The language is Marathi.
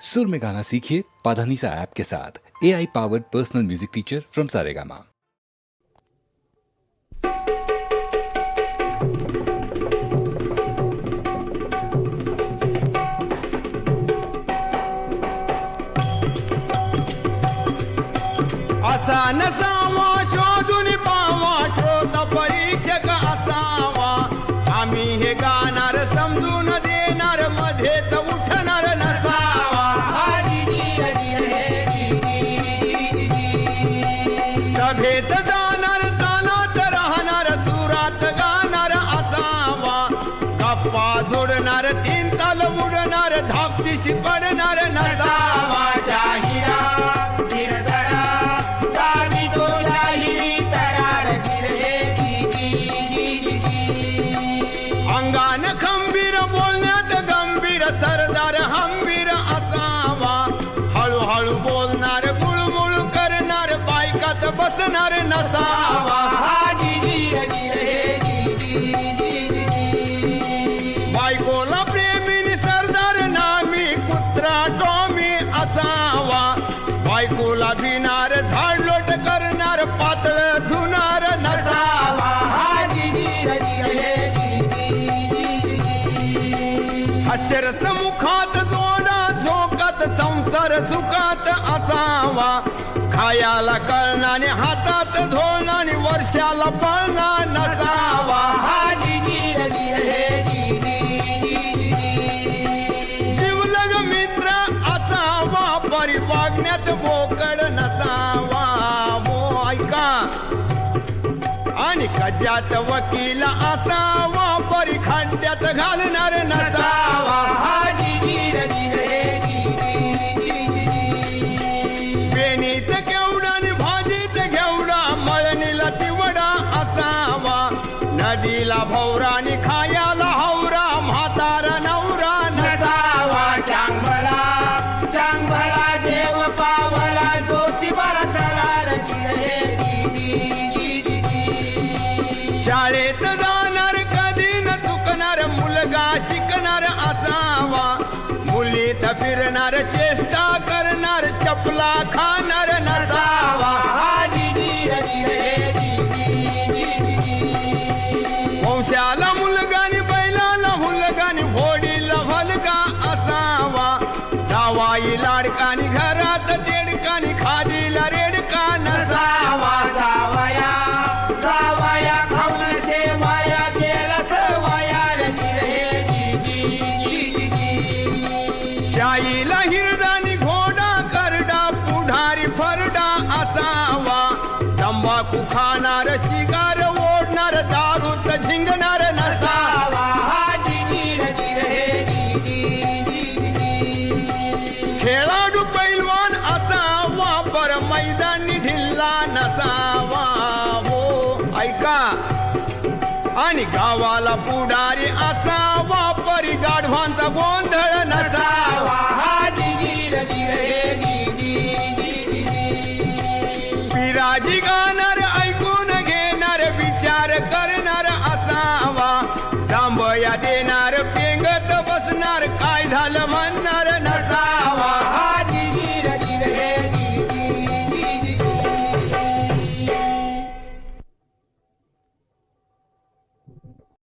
सुर में गाना सीखिए पाधानीसा ऐप के साथ। AI powered personal music teacher from Saregama. असा नसावा शोधून पावा शोध परीक्षक असावा आम्ही हे गाणार समजून देणार मध्येच उठणार नसावा सभेत जाणार तानात राहणार सुरात गाणार असावा गप्पा जोडणार तीन ताल उडणार धापतीशी पडणार नसावा जाहिरा अंगान खंबीर बोलण्यात गंभीर सरदार हंबीर असावा हळूहळू बोलणार गुळमुळ करणार बायकात बसणार नसावा बायकोला प्रेमीन सरदार नामी कुत्रा टॉमी असावा बायकोला भिनार झाडलोट करणार पातळ धुनार नसावा अक्षरस मुखात जोडा झोकात संसार सुखात असावा खायाला कळणाने हातात धोणाने वर्षाला पळणा नसावा शिवलग मित्र असावा परिवागण्यात बोकड नसावा हो ऐका आणि कज्जात वकील असावा परी खड्ड्यात घालणार नसावा बेणीत केवढा आणि भाजीत घेवडा मळणीला चिवडा असावा नदीला भौरा आणि खायाला हौरा म्हातारा नवरा नसावा चांगला चांगला देव पावला ज्योतिबाला तरार शाळेत जाणार कधी न चुकणार मुलगा शिकणार असावा मुलीत फिरणार चेष्टा करणार चपला खाणार नसावा वंशाला मुलगानी बैलाला हुलगानी घोडीला भलगा असावा जावाई लाडकानी घरात देडकानी खादीला रेडका नसावा जावया जावया खाऊन ठेवाया गेला सवाया शाईला हिरडानी घोडा करडा पुढारी फरडा असावा तंबाखू खाणार शिगार ओढणार दारूत झिंगणार नसावा खेळाडू पैलवान असावा पर मैदानी ढिल्ला नसावा हो ऐका आणि गावाला पुढारी असावा परी गाढवांचा गोंधळ नसावा पिराजी गाणार ऐकून घेणार विचार करणार असावा जांभया देणार पेंगत बसणार काय झालं म्हण